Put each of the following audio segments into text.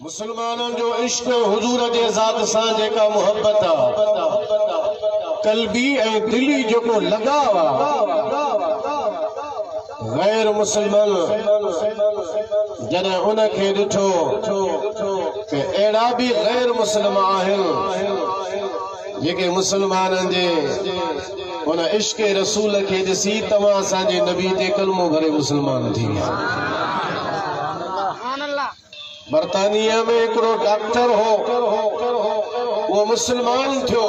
मुसलमानों जो इश्क हुजूर जे ज़ात सां जेका मोहब्बत कल्बी ऐं दिली जो लगाव गैर मुसलमान जॾहिं उनखे ॾिठो कि अहिड़ा भी गैर मुस्लिम आहिनि जेके मुसलमाननि जे उन इश्क रसूल खे ॾिसी तव्हां असांजे नबी ते कलमो भरे मुसलमान थी विया। बर्तानिया में हिकिड़ो डॉक्टर हो, वो मुसलमान थियो।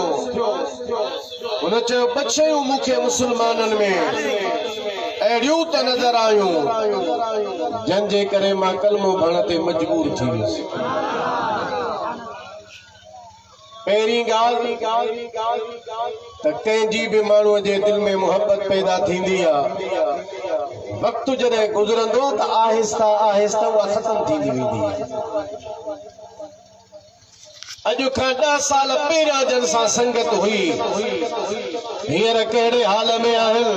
उन चयो ॿ शयूं मूंखे मुसलमाननि में अहिड़ियूं त नज़र आयूं जंहिंजे करे मां कलमो भरण ते मजबूर थी वियुसि। पहिरीं ॻाल्हि त कंहिंजी बि माण्हूअ जे दिल में मोहब्बत पैदा थींदी आहे, वक्त जॾहिं गुज़रंदो त आहिस्ता आहिस्ता उहा ख़त्म थींदी वेंदी। अॼु खां 10 साल पहिरियां जन सां संगत हुई, हींअर कहिड़े हाल में आहिनि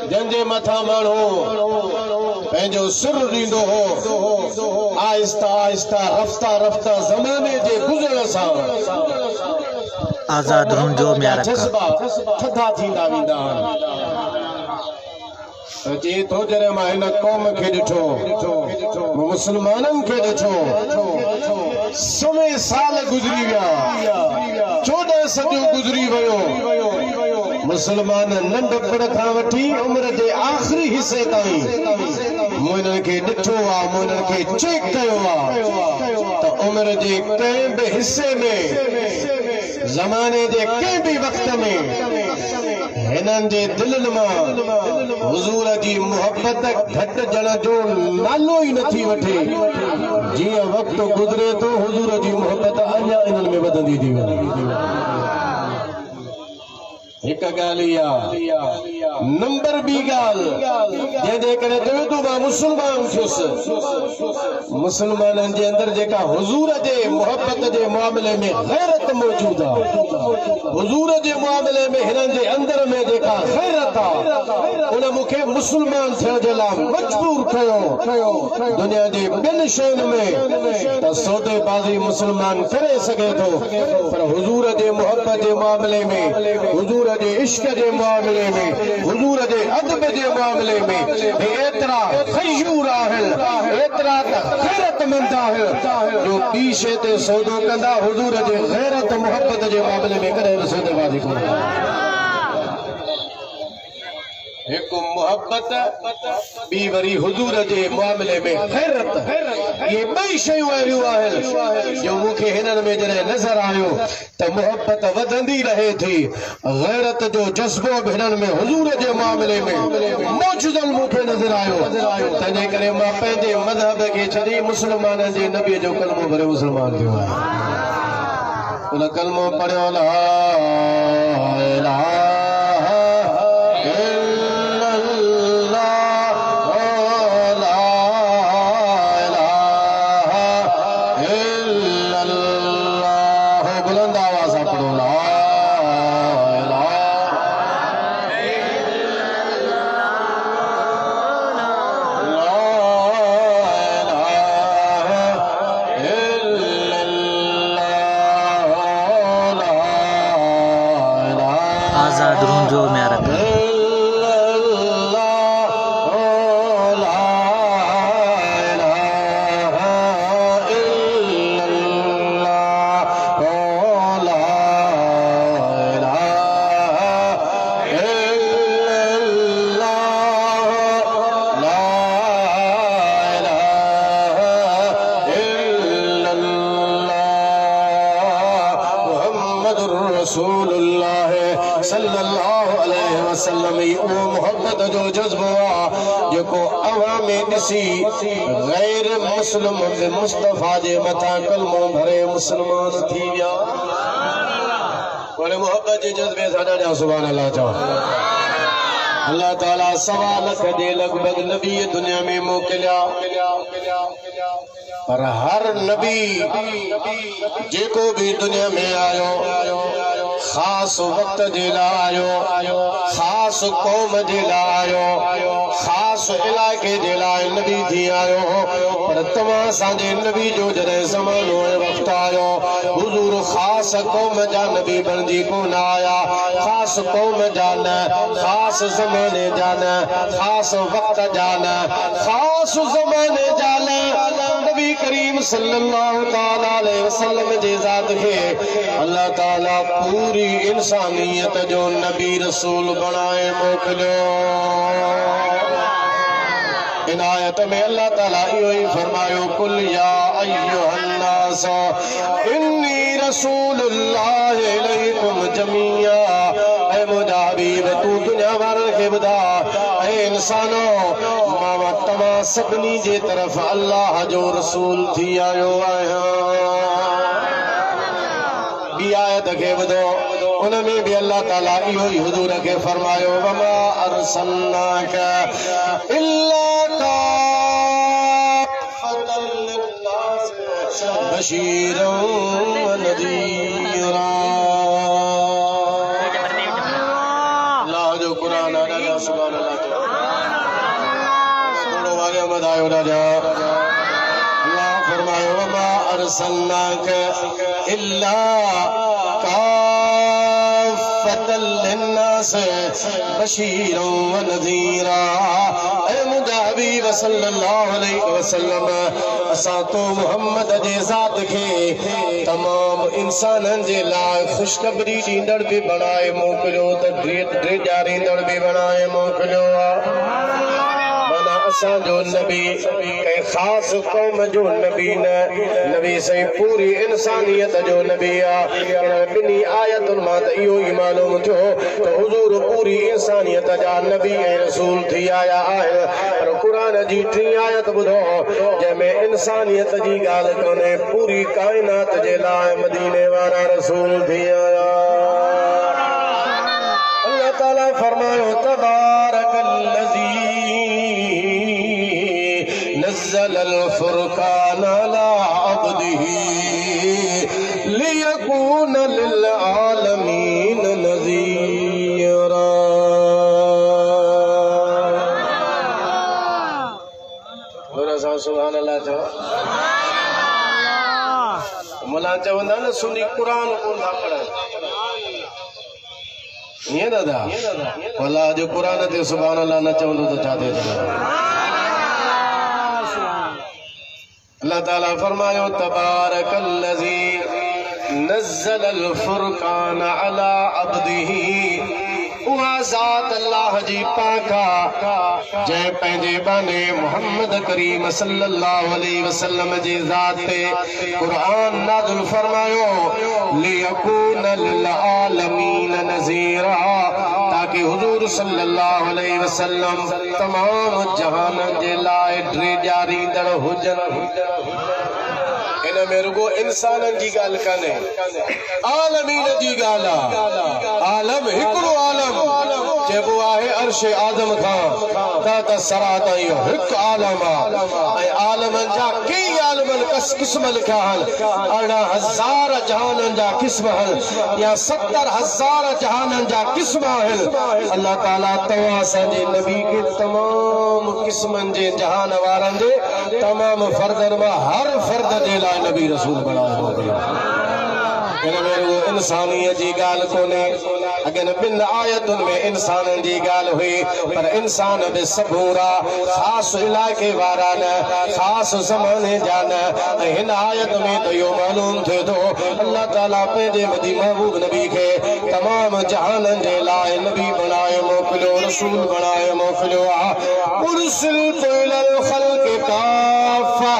जंहिंजे मथां माण्हू पंहिंजो सिर ॾींदो हो। आहिस्ता आहिस्ता रफ्ता रफ्ता ज़माने जे गुज़रण सां आज़ाद रुंजो में जज़्बा थधा थींदा वेंदा आहिनि। जे तो जॾहिं मां हिन क़ौम खे ॾिठो, मुसलमाननि खे ॾिठो, समय साल गुज़री विया, 14 सदियूं गुज़री वियो। मुसलमान नंढपण खां वठी उम्र जे आख़िरी हिसे ताईं मूं हिननि खे ॾिठो आहे, मूं हिननि खे चेक कयो आहे त उम्र जे कंहिं बि हिसे में, ज़माने जे कंहिं बि वक़्त में हिननि जे दिलनि मां हुजूर जी मोहब्बत घटिजण जो नालो ई नथी वठे। जीअं वक्त गुज़रे थो हुजूर जी मोहब्बत अञा इन्हनि में वधंदी थी वञे। हिक ॻाल्हि इहा। नंबर ॿी ॻाल्हि जंहिंजे करे चयो तूं मां मुसलमान थियुसि, मुसलमाननि जे अंदरि जेका हुजूर जे मोहब्बत जे मामले में गैरत मौजूद आहे, हुजूर जे मामले में हिननि जे अंदरि में जेका गैरत आहे, उन मूंखे मुसलमान थियण जे लाइ मजबूर कयो। दुनिया जे ॿिनि शयुनि में त सौदेबाज़ी मुसलमान करे सघे थो, पर हुजूर जे मोहब्बत जे मामले में, हुजूर जे इश्क जे मामले में, हुजूर जे अदब जे मामले में एतिरा खयूर आहिनि, एतिरा गैरतमंद आहिनि जो ॿी शइ ते सौदो कंदा, हुजूर जे गैरत मोहब्बत जे मामले में कॾहिं बि सौदेबाज़ी कोन्हे। एक मोहब्बत, ॿी वरी हुजूर जे मामले में गैरत। ये ॿई शयूं अहिड़ियूं आहिनि जो मूंखे हिननि में जॾहिं नज़र आयो त मोहब्बत वधंदी रहे थी, गैरत जो जज़्बो बि हिननि में हुजूर जे मामले में मौजूदन मूंखे नज़र आयो। तंहिंजे करे मां पंहिंजे मज़हब खे छॾी मुसलमाननि जे नबीअ जो कलमो भरे मुसलमान थियो आहियां। उन कलमो पढ़ियो ला इलाहा आज़ाद रुंजो में सल्लल्लाहु अलैहि वसल्लम वो मोहब्बत जो जज्बो जेको अवामे ॾिसी गैर मुस्लिम मुस्तफा जे मथां कलमो भरे मुसलमान थी विया। वरी मोहब्बत जे जज्बे सां ॾाढा सुभान अल्लाह चओ। अल्लाह ताला 1.25 लाख जे लगभग नबी दुनिया में मोकिलिया। पर हर नबी जेको भी दुनिया में आयो खास वक्त जे लाए आयो, खास कौम जे लाए आयो, खास इलाके जे लाए नबी थी आयो। पर तमाम साजे नबी जो जरे ज़मानो वक्त आयो हुजूर खास कौम जा नबी बनजी कोन आया, खास कौम जा न, खास ज़माने जा न, खास वक्त जा न, खास ज़माने जा न। नबी करीम सल्लल्लाहु ताला अलैहि वसल्लम जे ज़ात खे अल्लाह ताला पूरी इंसानियत जो नबी रसूल बनाए मोकलियो। इन आयत में अल्लाह ताला इहो ही फरमायो कुल या अय्युहन्नास इन्नी रसूलुल्लाह इलैकुम जमीया। ऐ मुंहिंजा हबीब तू दुनिया वारनि खे ॿुधा ऐ इंसानो मां तव्हां सभिनी जे तरफ़ अल्लाह जो रसूल थी आयो आहियां। ॿी आयत खे ॿुधो उनमें भी अल्लाह ताला इहो ही हुजूर के फरमायो वमा अरसलनाका इल्ला काफ़तल लिन्नास बशीरन व नज़ीरा। अल्लाह जो कुरान है सुभान अल्लाह बोलो वाले मदायो राजा। अल्लाह फरमायो वमा अरसलनाका इल्ला बशीरों व नज़ीरा। ऐ मुंहिंजा हबीब सल्लल्लाहु अलैहि वसल्लम असां तो मोहम्मद जे ज़ात खे तमाम इंसाननि जे लाइ खुशखबरी ॾींदड़ भी बनाए मोकिलियो त ड्रेजारींदड़ भी बनाए मोकिलियो आहे। जो नबी के खास कौम जो नबी न, नबी से पूरी इंसानियत जो नबी आहे। बिनी आयतुनि मां त इहो ही मालूम थियो त हुजूर पूरी इंसानियत जा नबी ऐं रसूल थी आया आहिनि। पर क़ुरान जी टी आयत ॿुधो जंहिंमें इंसानियत जी ॻाल्हि कोन्हे, पूरी काइनात जे लाइ मदीने वारा रसूल थी आया। अल्लाह ताला फरमायो तबारकल्लज़ी नज़्ज़लल फ़ुरक़ान अला अब्दिही लियकून लिल आलमीन नज़ीरा। सुभान अल्लाह चओ। मुला चवंदा न सुनी कुरान कोन था पढ़नि ईअं दादा भला अॼु कुरान ते सुभान अल्लाह न चवंदो त छा थिए। अल्लाह ताला फरमायो तबारकल्लज़ी नज़्ज़लल फ़ुरक़ान अला अब्दिही। उहा ज़ात अल्लाह जी पाका जंहिं पंहिंजे बाने मोहम्मद करीम सल्लल्लाहु अलैहि वसल्लम जी ज़ात ते क़ुरान नाज़िल फरमायो लियकून लिल आलमीन नज़ीरा ताकि हुजूर सल्लल्लाहु अलैहि वसल्लम तमाम जहान जे लाइ ड्रेजारींदड़ हुजनि। इन में रुगो इंसाननि जी ॻाल्हि कान्हे, आलमीन जी ॻाल्हि आहे। आलम हिकिड़ो आलम चइबो आहे अर्श आज़म खां त सरा ताईं हिकु आलम आहे। ऐं आलमनि जा कई आलमनि क़िस्म लिखिया आहिनि, 18,000 जहाननि जा क़िस्म आहिनि या 70,000 जहाननि जा क़िस्म आहिनि। अल्लाह ताला तव्हां असांजे नबी खे तमाम क़िस्मनि जे जहान वारनि जे तमाम फर्दनि मां हर फर्द जे लाइ नबी रसूल बनायो। इंसानियत जी ॻाल्हि कोन्हे। अगन बिन आयतुनि में इंसाननि जी ॻाल्हि हुई पर इंसान बि सबूरा ख़ास इलाइक़े वारा न, ख़ास ज़माने जा न। ऐं हिन आयत में त इहो मालूम थिए थो अल्लाह ताला पंहिंजे मदी महबूब नबी खे तमाम जहाननि जे लाइ नबी बनाए मोकिलियो, रसूल बनाए मोकिलियो आहे। उरसिलतु इलल ख़ल्क़ि काफ़ा।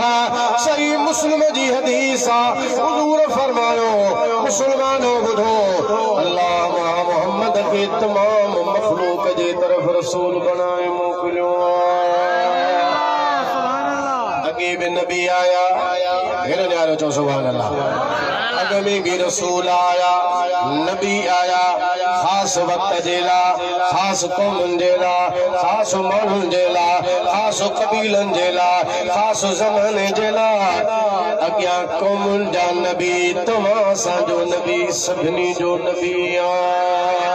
सही मुस्लिम जी हदीस आहे, हुजूर फरमायो मुसलमानो ॿुधो अल्लाह मोहम्मद के तमाम मखलूक जे तरफ रसूल बनाए मोकिलियो। अगे भी नबी आया हिन न्यारो चओ सुभान अल्लाह। अॻ में भी रसूल आया, नबी आया, ख़ास वक्त जे लाइ, ख़ास क़ौमुनि जे लाइ, ख़ास माण्हुनि जे लाइ, ख़ास कबीलनि जे लाइ, ख़ास ज़माने जे लाइ। अग्या कौमुन जा नबी तव्हां असांजो नबी सभिनी जो नबी आया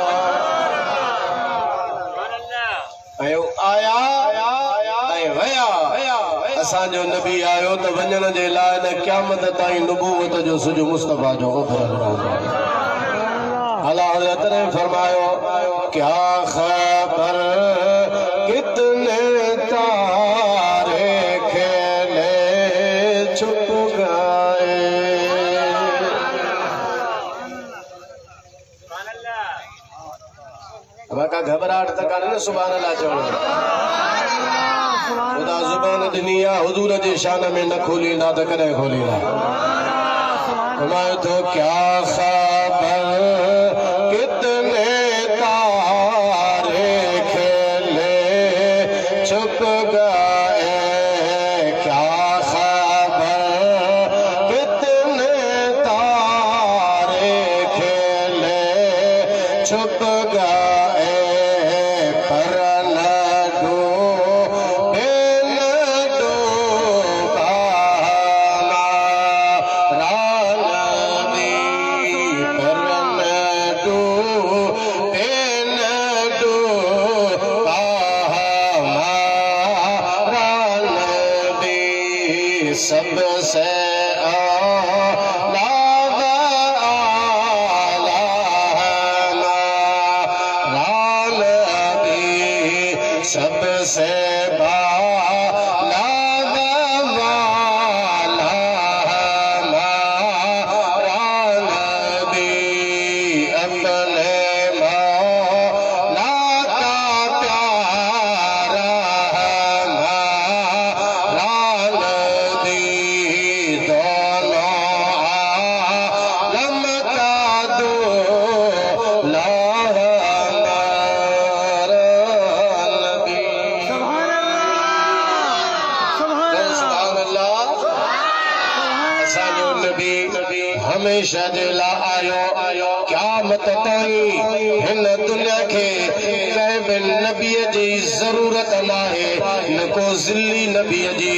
वया असांजो नबी आयो त वञण जे लाइ न क़यामत ताईं नबूवत जो सिज मुस्तफा जो उभरल रहंदो अला हज़रत ने फरमायो क्या खबर कितने तारे खेले छुप गए का घबराहट तक न सुभान अल्लाह चवणो खुदा जुबान ॾिनी आहे हुजूर जे शान में न खोलींदा त कॾहिं खोलींदा फरमायो तो क्या खबर कितने तारे खेले छुप गए क्या खबर कितने तारे खेले छुप गए पर न सबसे सबसे हमेशा दिला आयो क़यामत ताईं हिन दुनिया के कंहिं बि नबीअ जी ज़रूरत नाहे न को ज़िल्ली नबीअ जी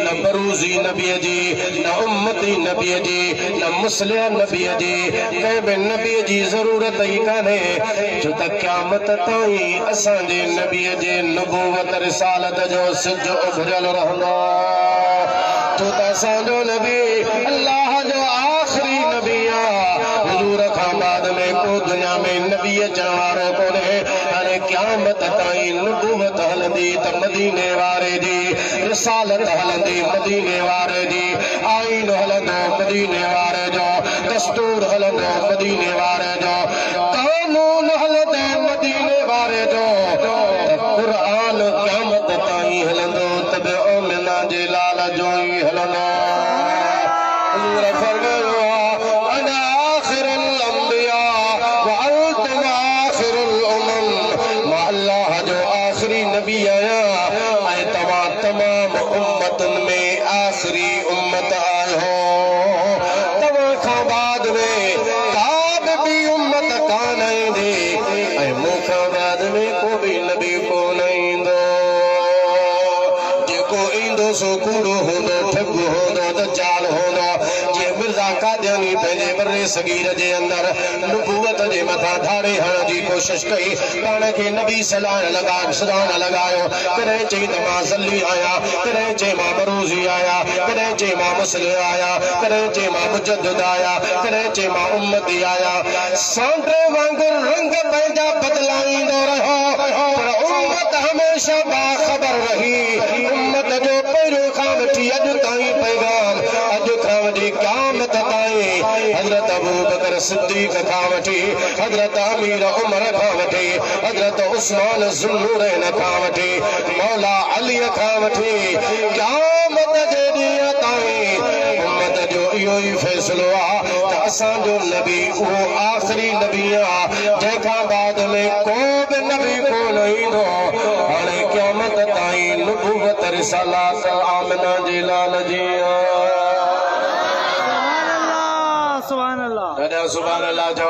न बरूज़ी नबीअ जी न उम्मती नबीअ जी न मुस्लिह नबीअ जी कंहिं बि नबीअ जी ज़रूरत ई कान्हे छो त क़यामत ताईं असांजे नबीअ जे नबूवत रिसालत जो सिज उभरियल रहंदो छो त असांजो नबी अल्लाह जो आखिरी नबी हुजूर खां बाद में को दुनिया में नबी अचण वारो कोन्हे हाणे क़यामत ताईं नबूवत हलंदी त मदीने वारे जी रिसालत हलंदी मदीने वारे जी आईन हलंदो मदीने वारे जो दस्तूर हलंदो मदीने वारे जो कानून हलंदो मदीने वारे जो क़ुरान क़यामत ताईं हलंदो तबे ओमिना जे लाल जो ई हलंदो हुजूर फरमायो तमाम उम्मतन में आखिरी उम्मत आयो तव्हां खां बाद में का भी उम्मत कान ईंदी ऐं मूंखां बाद में को भी नबी कोन ईंदो जेको ईंदो सो कूड़ो हूंदो ठग हूंदो दज्जाल हूंदो जीअं मिर्ज़ा कादियानी पंहिंजे बर्रे सगीर जे अंदर नबूवत जे मथां धाड़े हणण जी कोशिश कई पाण खे नबी सदान लॻायो कॾहिं चई त मां ज़ल्ली आहियां कॾहिं चई मां बरूज़ी आहियां कॾहिं चई मां मुस्लिह आहियां कॾहिं चई मां मुजद्दिद आहियां कॾहिं चई मां उम्मती आहियां सांडे वांगुरु रंग पंहिंजा बदिलाईंदो रहियो पर उम्मत हमेशह बाख़बर रही उम्मत जो पहिरियों खां वठी अॼु ताईं पैगाम अॼु खां वठी क़यामत ताईं हज़रत अबू बकर सिद्दीक़ खां वठी हज़रत अमीर उमर खां वठी हज़रत उस्मान ज़ुन्नूरैन खां वठी मौला अली खां वठी क़यामत जे ॾींहं ताईं उम्मत जो इहो ई फ़ैसिलो आहे त असांजो नबी उहो आख़िरी नबी आहे जंहिंखां बाद में को बि नबी कोन ईंदो हाणे क़यामत ताईं नबूवत रिसालत आमिना जे लाल जी सुभान अल्लाह सुभान अल्लाह जो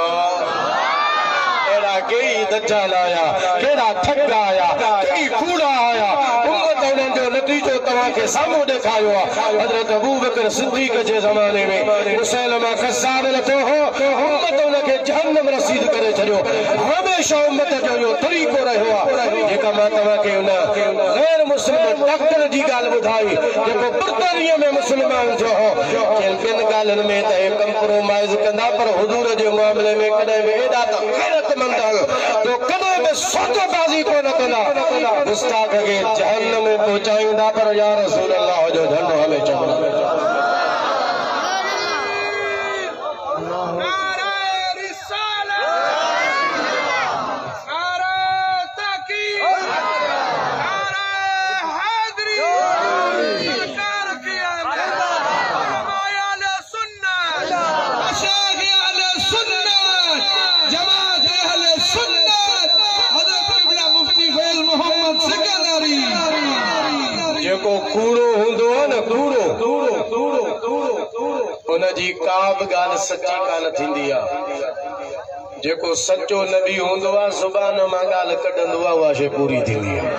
कई दज्जाल आया केड़ा ठग आया कई कूड़ा आया उम्मत उन्हनि जो नतीजो नतीजो तव्हां खे साम्हूं ॾेखारियो आहे। हज़रत अबू बकर सिद्दीक़ जे ज़माने में मुसैलमा क़ज़्ज़ाब लथो हो, उम्मत उनखे जहन्नम रसीद करे छॾियो। हमेशह उम्मत जो इहो तरीक़ो रहियो आहे। जेका मां तव्हांखे उन गैर मुस्लिम डॉक्टर जी ॻाल्हि ॿुधाई जेको बर्तानिया में मुस्लमान थियो हो, ॿिनि ॻाल्हियुनि में त हे कंप्रोमाइज़ कंदा, पर हुज़ूर जे मामले में कॾहिं बि एॾा त ग़ैरतमंद जो कॾहिं बि सौदेबाज़ी कोन कंदा, गुस्ताख खे जहन्नम में पहुचाईंदा, पर या रसूल अल्लाह जो झंडो हमें चवंदा। जेको कूड़ो हूंदो आहे न, कूड़ो उनजी का बि ॻाल्हि सची कान थींदी आहे। जेको सचो नबी हूंदो आहे ज़ुबान मां ॻाल्हि कढंदो आहे, उहा शइ पूरी थींदी आहे।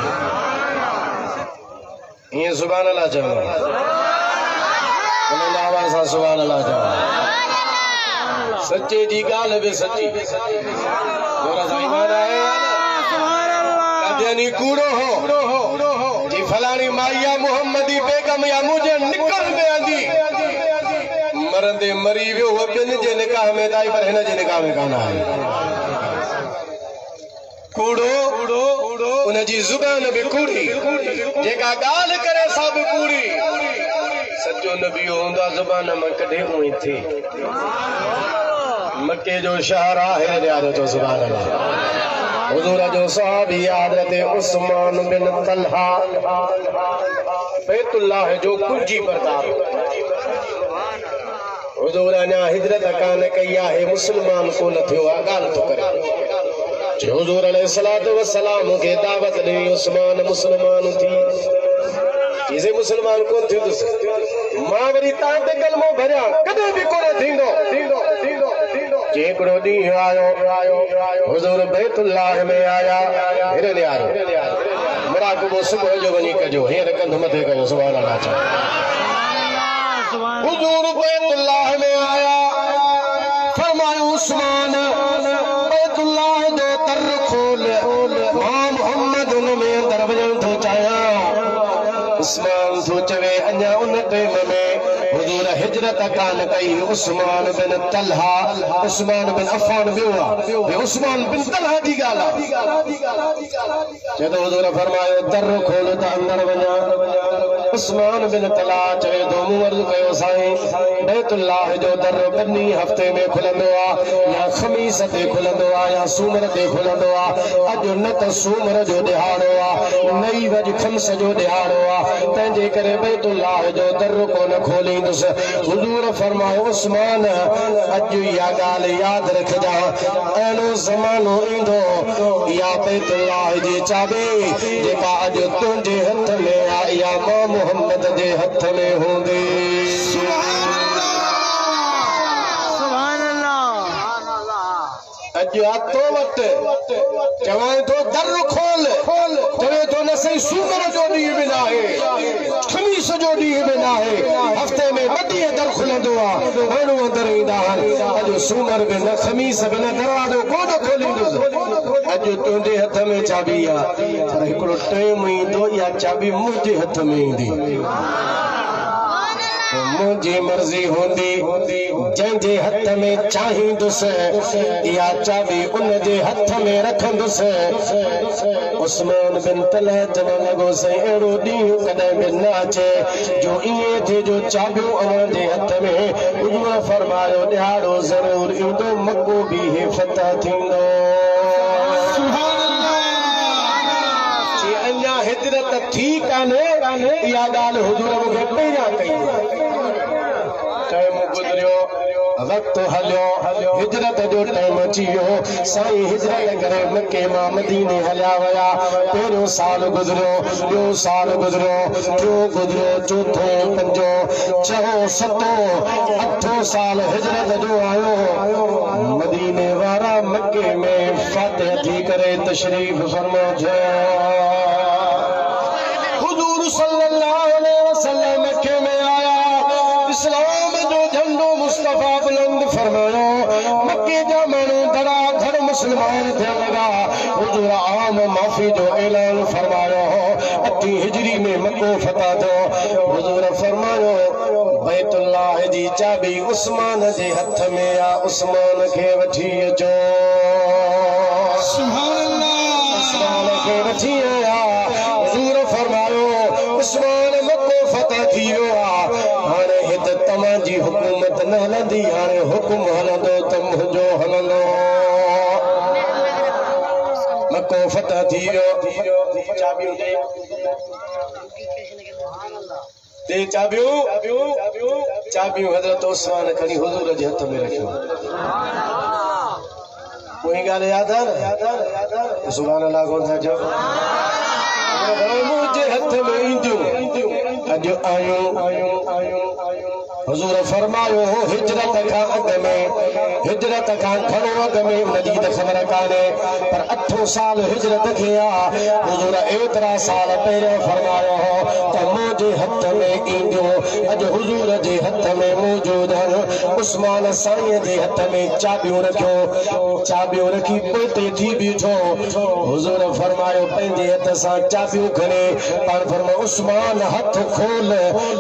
ईअं सुभान अल्लाह चवंदो, उन आवाज़ सां सुभान अल्लाह चवंदो। सचे जी ॻाल्हि बि सची यानी कूड़ो हो जी फलानी माइया मोहम्मदी बेगम या मुझे निकल में आंदी मरंदे मरी वियो, वो ॿिनि जे निकाह में दाई, पर हिन जे निकाह में कान आहे। कूड़ो उनजी ज़ुबान बि कूड़ी, जेका ॻाल्हि करे सब कूड़ी। सचो नबी हूंदा ज़ुबान मां कॾहिं उएं थिए। मके जो शहर आहे यार तो सुभान अल्लाह। हुजूर जो सहाबी हज़रत उस्मान बिन तलहा बैतुल्लाह जो कुंजी बरदार। हुजूर अञा हिजरत कान कई आहे, मुस्लमान कोन थियो आहे, ॻाल्हि थो करे। हुजूर अलैहिस्सलातु वस्सलाम खे दावत ॾिनी, उस्मान मुस्लमान थी। इसे मुस्लमान कोन थियो, मां वरी तां ते कलमो भरियां, कॾहिं बि कोन थींदो। हिकिड़ो ॾींहुं आयो, हुजूर बैतुल्लाह में आया, हिरने आयो मुराक़बो सुबुह जो वञी कजो, हींअर कंध मथे कयो, सुभान अल्लाह चओ। हुजूर बैतुल्लाह में आया, फरमायो उस्मान बैतुल्लाह जो दर खोल, मां मोहम्मद उन में अंदर वञण थो चाहियां। उस्मान थो चवे अञा उन टाइम में हुजूर हिजरत कान कई। उस्मान बिन तलहा, उस्मान बिन अफ़ान वियो, उस्मान बिन तलहा जी ॻाल्हि आहे। जॾहिं हुजूर फरमायो दर खोल त अंदर वञा, उस्मान बिन तलहा चवे थो मूं अर्ज़ु कयो साईं बैतुल्लाह जो दर ॿिनि हफ़्ते में खुलंदो आहे, या ख़मीस ते खुलंदो आहे, या सूमर ते खुलंदो आहे। अॼु न त सूमर जो ॾिहाड़ो आहे, नई वज खम्स जो ॾिहाड़ो आहे, तंहिंजे करे बैतुल्लाह जो दर कोन खोली। हुजूर फरमायो उस्मान अॼु इहा ॻाल्हि यादि रखजां, अहिड़ो ज़मानो ईंदो या बैतुल्लाह जी चाबी जेका अॼु तुंहिंजे हथ में आहे, या मां मोहम्मद जे हथ में हूंदी। अॼु हथो वटि चवां थो दर खोल, चवे थो न सही सूमर जो ॾींहुं बि न आहे, ख़मीस जो ॾींहुं बि न आहे, हफ़्ते में 2 ॾींहं दर खुलंदो आहे, माण्हू अंदर ईंदा आहिनि। अॼु सूमर बि न, ख़मीस बि न, दरवाज़ो कोन खोलींदुसि। अॼु तुंहिंजे हथ में चाबी आहे, पर हिकिड़ो टाइम ईंदो इहा चाबी मुंहिंजे हथ में ईंदी, मुंहिंजी मर्ज़ी हूंदी, जंहिंजे हथ में चाहींदुसि इहा चाबी उनजे हथ में रखंदुसि। उस्मान बिन तलहा चवण लॻो साईं अहिड़ो ॾींहुं कॾहिं बि न अचे जो ईअं थिए जो चाबियूं अव्हांजे हथ में। हुजूर फरमायो ॾिहाड़ो ज़रूर ईंदो, मको बि हिफ़त थींदो। अञा हिजरत थी कान्हे, इहा ॻाल्हि हुजूर मूंखे पहिरियां कई। टाइम गुज़रियो, वक्त हलियो, हिजरत जो टाइम अची वियो। साईं हिजरत करे मके मां मदीने हलिया विया। पहिरियों साल गुज़रियो, ॿियो साल गुज़रियो, टियों गुज़रियो, चौथो, पंजो, छहों, सतों, अठों साल हिजरत जो आयो। मदीने वारा मके में फातिह थी करे तशरीफ़ फरमा थियो। हुजूर हुजूर सल्लल्लाहु अलैहि वसल्लम मक्के में आया, इस्लाम जो झंडो मुस्तफा बुलंद फरमायो, मक्के जा मानू धड़ा धड़ मुसलमान थे लगा। हुजूर आम माफी जो ऐलान फरमायो, 8 हिजरी में मक्को फतह थो। हुजूर फरमायो बैतुल्लाह जी चाबी उस्मान जे हथ में आ, उस्मान के वठी अचो। सुभान अल्लाह, उस्मान के वठी आया। हुजूर फरमायो उस्मान मक्को फतह थी वियो आ, हाणे हित तव्हां जी हुकूमत न हलंदी, हाणे हुकुम हलंदो त मुंहिंजो हलंदो। मक्को फतह थी वियो। चाबियूं दे, चाबियूं हज़रत उस्मान खणी हुजूर जे हथ में रखियो। कोई ॻाल्हि यादि आहे न? सुभाणे अल्लाह कोन था चओ, मुंहिंजे हथ में ईंदियूं अॼु आयूं। हुजूर फरमायो हिजरत खां अॻु में, हिजरत खां घणो अॻु में उनजी त ख़बर कान्हे, पर 8 साल हिजरत खे आहे। हुजूर एतिरा साल पहिरियों फरमायो त मुंहिंजे हथ में ईंदियूं, अॼु हुजूर जे हथ में मौजूद आहिनि। उस्मान साईं जे हथ में चाबियूं रखियो, चाबियूं रखी पोते थी बीठो। हुजूर फरमायो पंहिंजे हथ सां चाबियूं खणे पाण फरमायो उस्मान हथ खोल।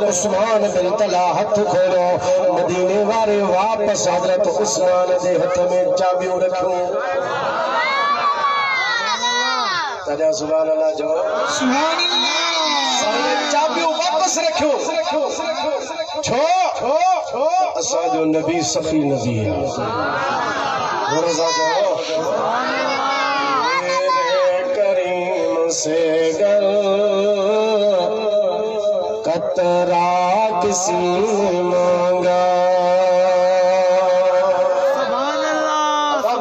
उस्मान बिन तला हथ खोलो, मदीने वारे वापस हजरत उस्मान जे हथ में चाबियूं रखियो। तजा सुभान अल्लाह जो, सुभान अल्लाह। चाबियूं वापस रखियो, छो असांजो नबी सफ़ी नबी है। करीम से गल कतरा किसी मांगा,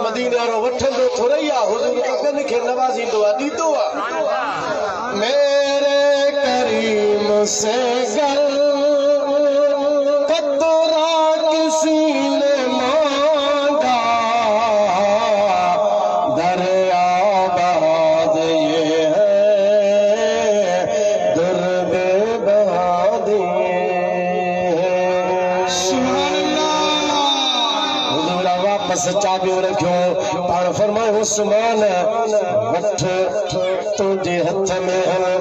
मदीना रो वठंदो थोड़ी आ, हुजूर कन खे नवाज़ींदो आ, ॾींदो आ। मेरे करीम से गल कतरा किसी ने मांगा, दरियाबाद ये है दर्द बहादी। वापस चाबियूं रखियो, पाण फरमायो उस्मान वठ तुंहिंजे हथ में है,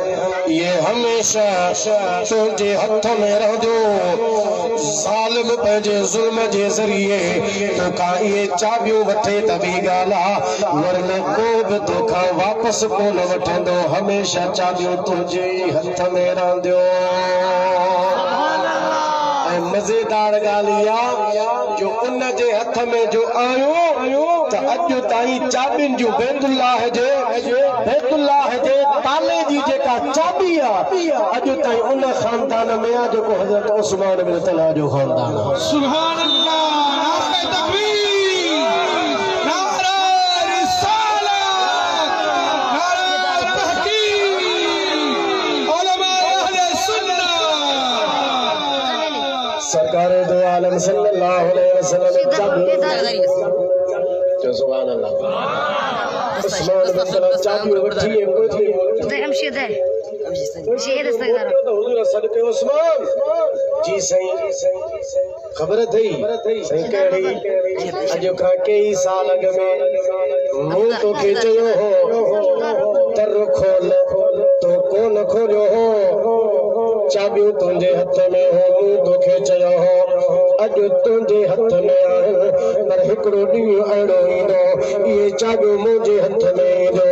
ये हमेशा तुंहिंजे हथ में रहंदो। ज़ालिम पंहिंजे ज़ुल्म जे ज़रिए तोखां इहे चाबियूं वठे त ॿी ॻाल्हि आहे, वरना को बि तोखां वापसि कोन वठंदो। हमेशा चाबियूं तुंहिंजे हथ में रहंदियूं। मज़ेदार ॻाल्हि इहा जो उन जे हथ में जो आयो त अॼु ताईं चाबियुनि जूं बैतुल्लाह जे ताले जी जेका चाबी आहे अॼु ताईं उन ख़ानदान में आहे जेको हज़रत उस्मान बिन तलहा जो ख़ानदान आहे। सुभान अल्लाह, नारे तकबीर, नारे रिसालत, नारे तहकीक, उलमा अहले सुन्नह। सरकार दो आलम सल्लल्लाहु अलैहि वसल्लम जो सुभान अल्लाह। उस्मान बिन तलहा चाबी वठी है हुजूर सदके उस्मान जी सही खबर थई सही कहिड़ी अॼु खां कई साल अॻु में मूं तोखे चयो हो दर खोल, तो कोन खोलियो हो। चाबियूं तुंहिंजे हथ में हो, मूं तोखे चयो हो अॼु तुंहिंजे हथ में आहिनि, पर हिकिड़ो ॾींहुं अहिड़ो ईंदो इहे चाबियूं मुंहिंजे हथ में ईंदो,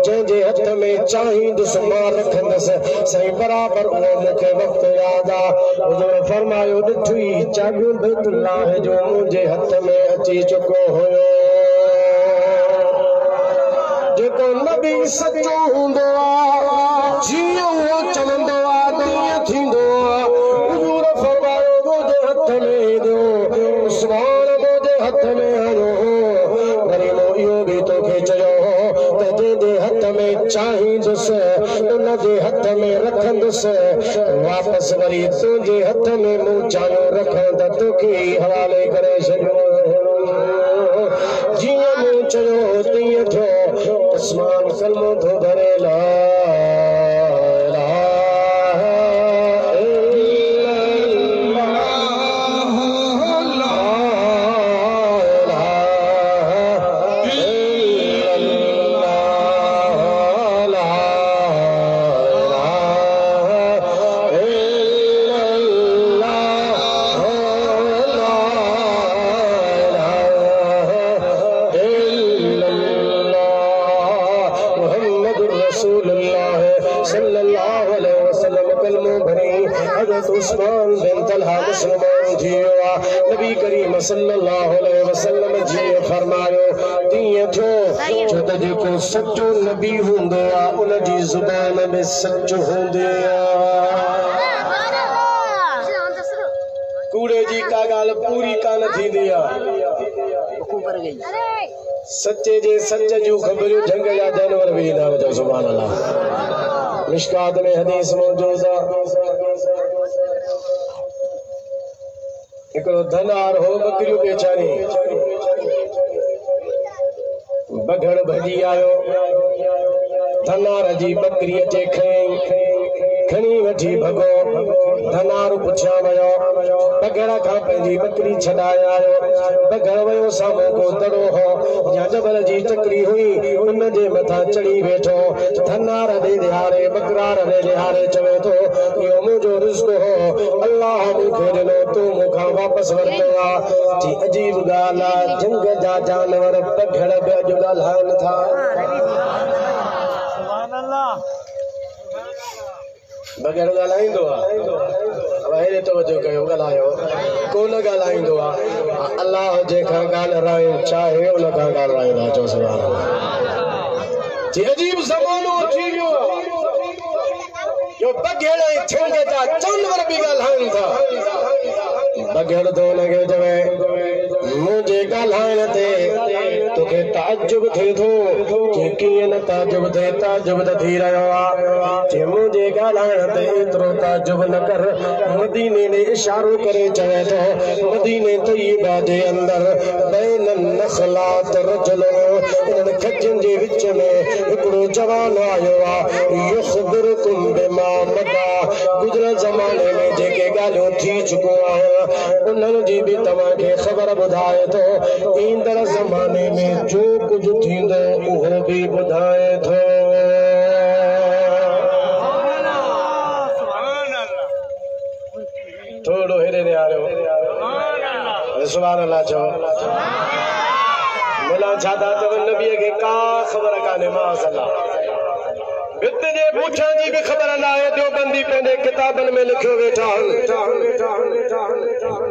जंहिंजे हथ में चाहींदुसि मां रखंदुसि। साईं बराबरि उहो मूंखे वक़्तु यादि आहे। हुजूर फरमायो ॾिठी चाबियूं बैतुल्लाह जो मुंहिंजे हथ में अची चुको हुयो। जेको नबी सचो हूंदो आहे जीअं उहो चवंदो आहे तीअं थींदो आहे। हुजूर फरमायो मुंहिंजे हथ में ईंदो, उस्मान मुंहिंजे हथ में आयो। वरी मूं इहो बि तोखे चयो हो त जंहिंजे हथ में चाहींदुसि उनजे हथ में रखंदुसि, वापसि वरी तुंहिंजे हथ में मूं चाहियो रखां त तोखे ई हवाले करे छॾियो। जीअं मूं चयो तीअं थियो। उस्मान कलमो थो भरे ला इलाहा थियो नबी करीम सल्लल्लाहु अलैहि वसल्लम जी फरमायो तीअं थियो छो त जेको सच्चो नबी हूंदो आहे उन जी ज़ुबान में सच हूंदी आहे कूड़े जी का ॻाल्हि पूरी कान थींदी आहे सच्चे जे सच जूं ख़बरूं झंग जा जानवर बि ईंदा आहिनि सुभान अल्लाह मिशकात में हदीस मौजूद आहे हिकिड़ो धनार हो बकरियूं बेचारी बघड़ भॼी आयो धनार जी बकरी अचे खणी वठी भॻो धनार पुछिया वियो बघड़ खां पंहिंजी बकरी छॾाए आयो बघड़ वियो साम्हूं को दड़ो हो या जबल जी चकरी हुई उन जे मथां चढ़ी वेठो धनार ॾे ॾियारे बकरार ॾे ॾियारे चवे थो इहो मुंहिंजो रिज़्क़ हो अल्लाह मूंखे ॾिनो तूं मूंखां वापसि वरितो आहे जी अजीब ॻाल्हि आहे जंग जा जानवर बघड़ बि अॼु ॻाल्हाइनि था बग़ैर ॻाल्हाईंदो आहे हेॾे तवजो कयो ॻाल्हायो कोन ॻाल्हाईंदो आहे अल्लाह जंहिंखां ॻाल्हाए चाहे उन खां ॻाल्हाईंदा चओ सुभाणे जी अजीब ज़मानो अची वियो जो बघड़ ऐं झंग जा जानवर बि ॻाल्हाइनि था बघड़ तो हुनखे चवे मुंहिंजे ॻाल्हाइण ते तोखे ताजुब थिए थो कि कीअं न ताजुब थिए ताजुब त थी रहियो आहे जे मुंहिंजे ॻाल्हाइण ते एतिरो ताजुब न कर मदीने ने इशारो करे चवे थो मदीने तय्यबा जे अंदर बैन नखलात रजुलो इन्हनि खजनि जे विच में हिकिड़ो जवान आयो आहे युख़बिरुकुम बिमा मदा गुज़िरियल ज़माने में जेके ॻाल्हियूं थी चुकियूं आहिनि उन्हनि जी बि तव्हांखे ख़बर ॿुधाए थो ईंदड़ ज़माने में जो कुझु थींदो उहो बि ॿुधाए थो थोरो हेॾे ॾियारो सुभाणे अल्लाह चओ मुला छा था चवनि नबीअ खे का ख़बर कान्हे माज़अल्लाह भित जे पुठियां जी बि ख़बर न आहे देवबंदी पंहिंजे किताबनि में लिखियो वेठा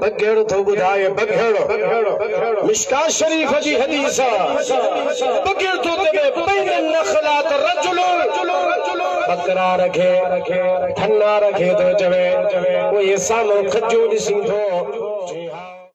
बघड़ थो ॿुधाए बघड़ मिशकात शरीफ़ जी हदीस बघड़ थो चवे बैन नखलात रजुलो बकरा रखे धना रखे थो चवे कोई साम्हूं खजो ॾिसी थो